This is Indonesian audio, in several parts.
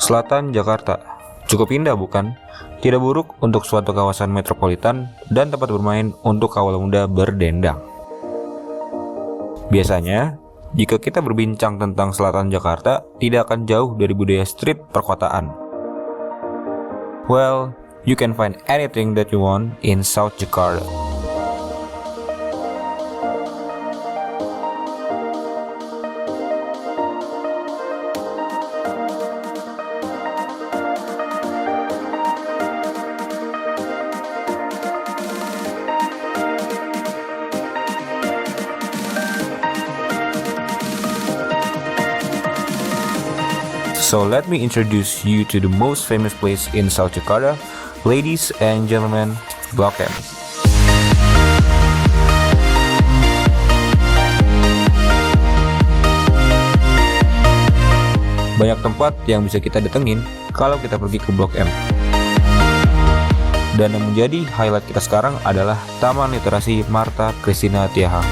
Selatan Jakarta. Cukup indah bukan? Tidak buruk untuk suatu kawasan metropolitan dan tempat bermain untuk kaula muda berdendang. Biasanya, jika kita berbincang tentang selatan Jakarta, tidak akan jauh dari budaya street perkotaan. Well, you can find anything that you want in South Jakarta. So let me introduce you to the most famous place in South Jakarta, ladies and gentlemen, Blok M. Banyak tempat yang bisa kita datengin kalau kita pergi ke Blok M. Dan yang menjadi highlight kita sekarang adalah Taman Literasi Martha Christina Tiahahu.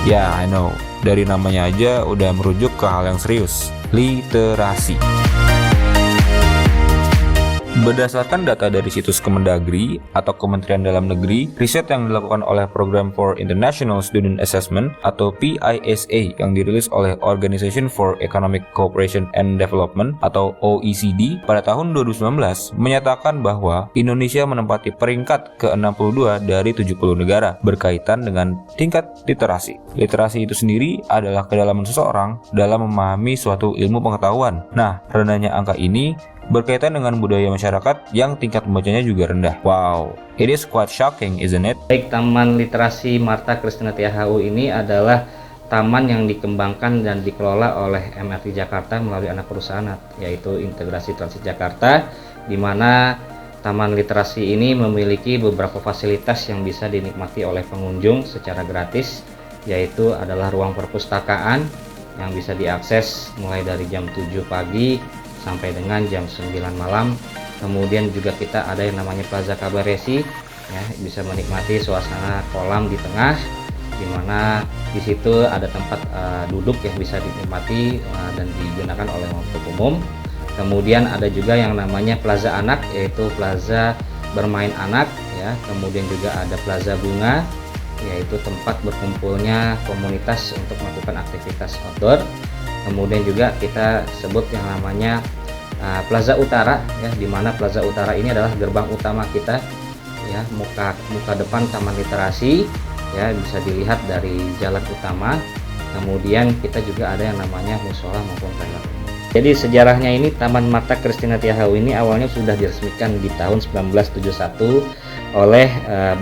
Ya, I know. Dari namanya aja udah merujuk ke hal yang serius, literasi. Berdasarkan data dari situs Kemendagri atau Kementerian Dalam Negeri, riset yang dilakukan oleh Program for International Student Assessment atau PISA yang dirilis oleh Organization for Economic Cooperation and Development atau OECD pada tahun 2019 menyatakan bahwa Indonesia menempati peringkat ke-62 dari 70 negara berkaitan dengan tingkat literasi. Literasi itu sendiri adalah kedalaman seseorang dalam memahami suatu ilmu pengetahuan. Nah, rendahnya angka ini berkaitan dengan budaya masyarakat yang tingkat membacanya juga rendah. Wow, it is quite shocking, isn't it? Baik, Taman Literasi Martha Christina Tiahahu ini adalah taman yang dikembangkan dan dikelola oleh MRT Jakarta melalui anak perusahaan, yaitu Integrasi Transit Jakarta, di mana Taman Literasi ini memiliki beberapa fasilitas yang bisa dinikmati oleh pengunjung secara gratis, yaitu adalah ruang perpustakaan yang bisa diakses mulai dari jam 7 pagi sampai dengan jam 9 malam. Kemudian juga kita ada yang namanya Plaza Kabaresi, ya, bisa menikmati suasana kolam di tengah, di mana di situ ada tempat duduk yang bisa dinikmati dan digunakan oleh untuk umum. Kemudian ada juga yang namanya Plaza Anak, yaitu plaza bermain anak, ya. Kemudian juga ada Plaza Bunga, yaitu tempat berkumpulnya komunitas untuk melakukan aktivitas outdoor. Kemudian juga kita sebut yang namanya Plaza Utara, ya, di mana Plaza Utara ini adalah gerbang utama kita, ya, muka depan Taman Literasi, ya, bisa dilihat dari jalan utama. Kemudian kita juga ada yang namanya musola maupun toilet. Jadi sejarahnya ini Taman Martha Christina Tiahahu ini awalnya sudah diresmikan di tahun 1971 oleh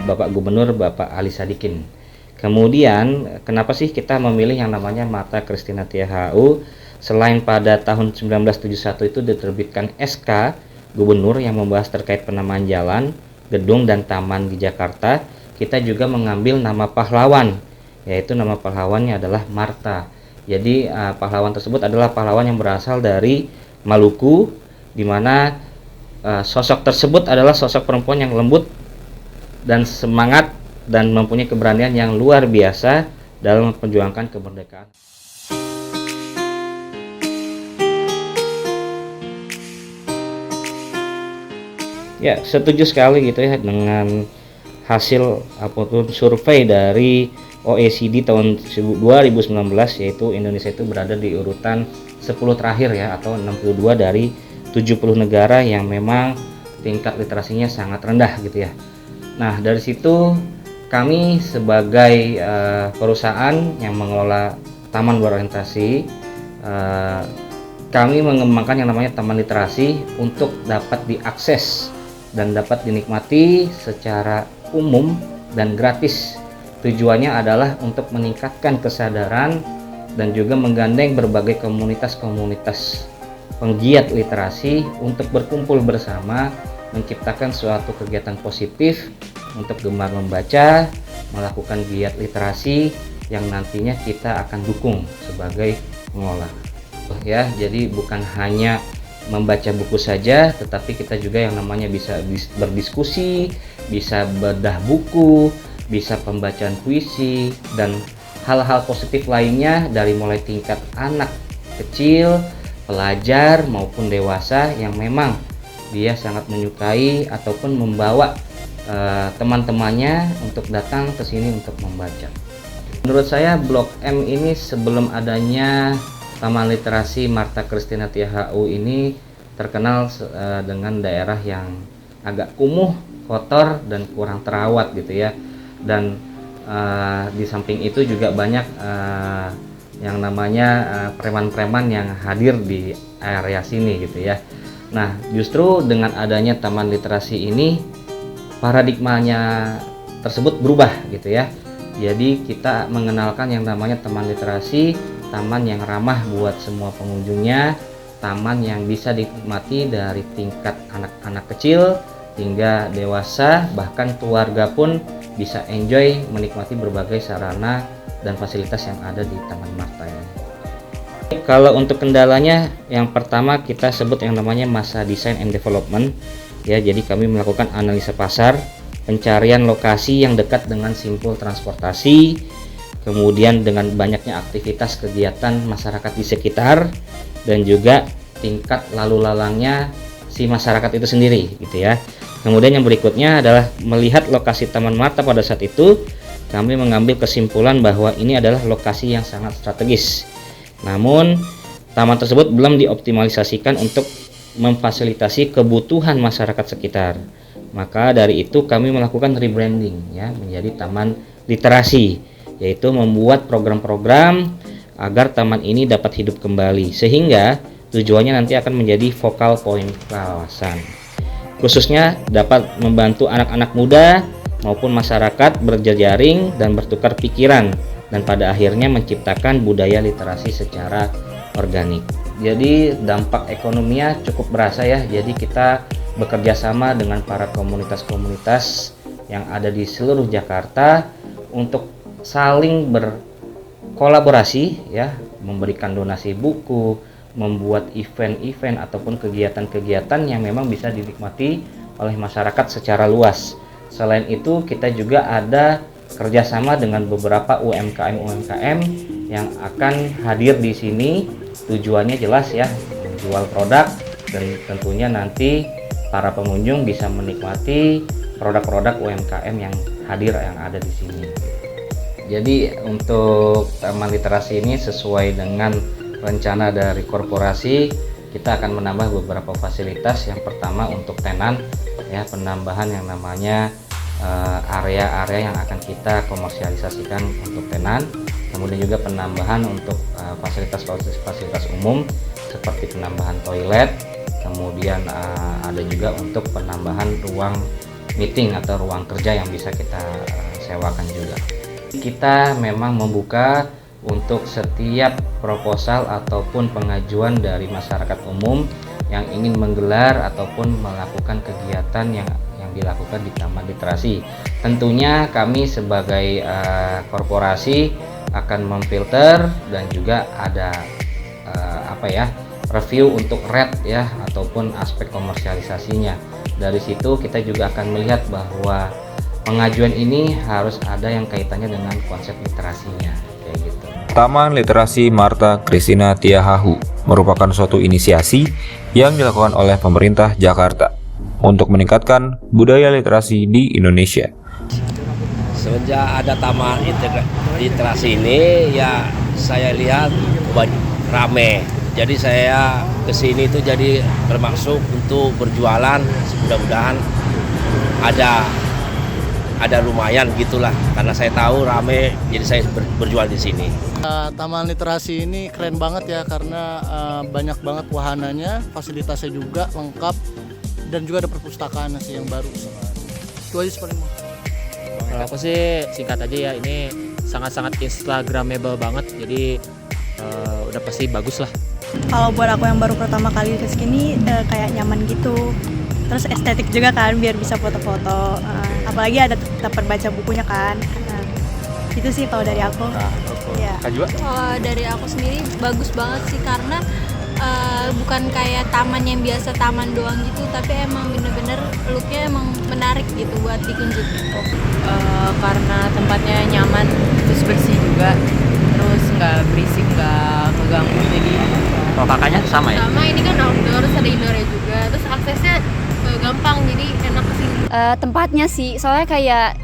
Bapak Gubernur Bapak Ali Sadikin. Kemudian kenapa sih kita memilih yang namanya Martha Christina Tiahahu? Selain pada tahun 1971 itu diterbitkan SK Gubernur yang membahas terkait penamaan jalan, gedung dan taman di Jakarta, kita juga mengambil nama pahlawan, yaitu nama pahlawannya adalah Martha. Jadi pahlawan tersebut adalah pahlawan yang berasal dari Maluku, di mana sosok tersebut adalah sosok perempuan yang lembut dan semangat dan mempunyai keberanian yang luar biasa dalam memperjuangkan kemerdekaan. Ya, setuju sekali gitu ya dengan hasil ataupun survei dari OECD tahun 2019, yaitu Indonesia itu berada di urutan 10 terakhir, ya, atau 62 dari 70 negara yang memang tingkat literasinya sangat rendah gitu ya. Nah, dari situ kami sebagai perusahaan yang mengelola taman berorientasi, kami mengembangkan yang namanya taman literasi untuk dapat diakses dan dapat dinikmati secara umum dan gratis. Tujuannya adalah untuk meningkatkan kesadaran dan juga menggandeng berbagai komunitas-komunitas penggiat literasi untuk berkumpul bersama, menciptakan suatu kegiatan positif untuk gemar membaca, melakukan giat literasi yang nantinya kita akan dukung sebagai pengelola. Ya, jadi bukan hanya membaca buku saja, tetapi kita juga yang namanya bisa berdiskusi, bisa bedah buku, bisa pembacaan puisi dan hal-hal positif lainnya dari mulai tingkat anak kecil pelajar maupun dewasa yang memang dia sangat menyukai ataupun membawa teman-temannya untuk datang ke sini untuk membaca. Menurut saya Blok M ini sebelum adanya Taman Literasi Martha Christina Tiahau ini terkenal dengan daerah yang agak kumuh, kotor dan kurang terawat gitu ya. Dan di samping itu juga banyak yang namanya preman-preman yang hadir di area sini gitu ya. Nah, justru dengan adanya Taman Literasi ini paradigmanya tersebut berubah gitu ya. Jadi kita mengenalkan yang namanya Taman Literasi, taman yang ramah buat semua pengunjungnya, taman yang bisa dinikmati dari tingkat anak-anak kecil hingga dewasa, bahkan keluarga pun bisa enjoy menikmati berbagai sarana dan fasilitas yang ada di Taman Martha ini. Kalau untuk kendalanya, yang pertama kita sebut yang namanya masa design and development ya. Jadi kami melakukan analisa pasar, pencarian lokasi yang dekat dengan simpul transportasi, kemudian dengan banyaknya aktivitas kegiatan masyarakat di sekitar, dan juga tingkat lalu lalangnya si masyarakat itu sendiri gitu ya. Kemudian yang berikutnya adalah melihat lokasi Taman Martha pada saat itu, kami mengambil kesimpulan bahwa ini adalah lokasi yang sangat strategis. Namun, taman tersebut belum dioptimalisasikan untuk memfasilitasi kebutuhan masyarakat sekitar. Maka dari itu kami melakukan rebranding ya menjadi Taman Literasi, yaitu membuat program-program agar taman ini dapat hidup kembali, sehingga tujuannya nanti akan menjadi focal point kawasan. Khususnya dapat membantu anak-anak muda maupun masyarakat berjejaring dan bertukar pikiran, dan pada akhirnya menciptakan budaya literasi secara organik. Jadi dampak ekonominya cukup berasa ya. Jadi kita bekerja sama dengan para komunitas-komunitas yang ada di seluruh Jakarta untuk saling berkolaborasi ya, memberikan donasi buku, membuat event-event ataupun kegiatan-kegiatan yang memang bisa dinikmati oleh masyarakat secara luas. Selain itu kita juga ada kerjasama dengan beberapa UMKM yang akan hadir di sini. Tujuannya jelas ya, menjual produk, dan tentunya nanti para pengunjung bisa menikmati produk-produk UMKM yang hadir yang ada di sini. Jadi untuk Taman Literasi ini sesuai dengan rencana dari korporasi, kita akan menambah beberapa fasilitas. Yang pertama untuk tenan ya, penambahan yang namanya area-area yang akan kita komersialisasikan untuk tenan. Kemudian juga penambahan untuk fasilitas umum seperti penambahan toilet. Kemudian ada juga untuk penambahan ruang meeting atau ruang kerja yang bisa kita sewakan juga. Kita memang membuka untuk setiap proposal ataupun pengajuan dari masyarakat umum yang ingin menggelar ataupun melakukan kegiatan yang dilakukan di Taman Literasi. Tentunya kami sebagai korporasi akan memfilter dan juga ada review untuk rate ya ataupun aspek komersialisasinya. Dari situ kita juga akan melihat bahwa pengajuan ini harus ada yang kaitannya dengan konsep literasinya kayak gitu. Taman Literasi Martha Christina Tiahau merupakan suatu inisiasi yang dilakukan oleh pemerintah Jakarta untuk meningkatkan budaya literasi di Indonesia. Semenjak ada Taman Literasi ini ya saya lihat rame. Jadi saya kesini itu jadi bermaksud untuk berjualan. Mudah-mudahan ada lumayan gitulah, karena saya tahu rame, jadi saya berjual di sini. Taman Literasi ini keren banget ya, karena banyak banget wahananya, fasilitasnya juga lengkap, dan juga ada perpustakaan sih yang baru. Itu aja sebenarnya. Kalau aku sih singkat aja ya, ini sangat-sangat instagramable banget, jadi udah pasti bagus lah. Kalau buat aku yang baru pertama kali ke sini kayak nyaman gitu, terus estetik juga kan, biar bisa foto-foto, apalagi ada tempat baca bukunya kan. Itu sih kalau dari aku. Ya. Kalau dari aku sendiri bagus banget sih, karena bukan kayak taman yang biasa taman doang gitu, tapi emang bener-bener looknya emang menarik gitu buat dikunjungi. Karena tempatnya nyaman, terus bersih juga, terus nggak berisik, nggak ngeganggu, jadi Kalau kakaknya sama ya? Sama, ini kan outdoor, ada indoornya juga. Terus aksesnya gampang, jadi enak kesini. Tempatnya sih, soalnya kayak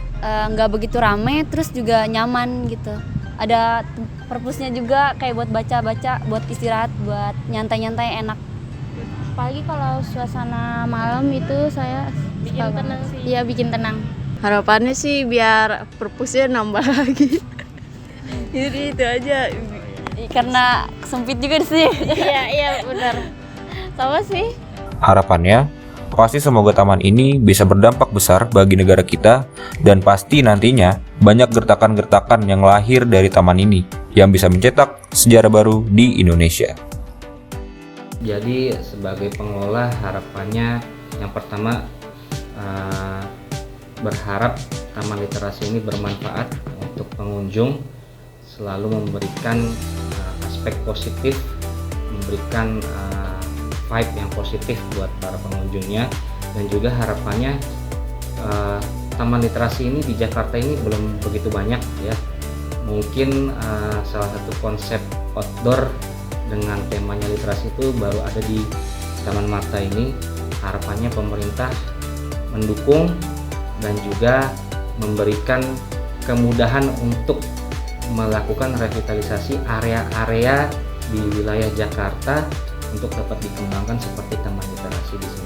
nggak begitu rame, terus juga nyaman gitu. Ada perpusnya juga kayak buat baca-baca, buat istirahat, buat nyantai-nyantai enak. Apalagi kalau suasana malam itu saya bikin tenang sih. Iya, bikin tenang. Harapannya sih biar perpusnya nambah lagi. Jadi itu aja. Karena sempit juga sih. Iya benar. Sama sih. Harapannya, pasti semoga taman ini bisa berdampak besar bagi negara kita dan pasti nantinya banyak gertakan-gertakan yang lahir dari taman ini yang bisa mencetak sejarah baru di Indonesia. Jadi sebagai pengelola harapannya yang pertama berharap taman literasi ini bermanfaat untuk pengunjung, selalu memberikan aspek positif, memberikan vibe yang positif buat para pengunjungnya, dan juga harapannya taman literasi ini di Jakarta ini belum begitu banyak ya. Mungkin salah satu konsep outdoor dengan temanya literasi itu baru ada di Taman Marta ini. Harapannya pemerintah mendukung dan juga memberikan kemudahan untuk melakukan revitalisasi area-area di wilayah Jakarta untuk dapat dikembangkan seperti taman literasi di sini.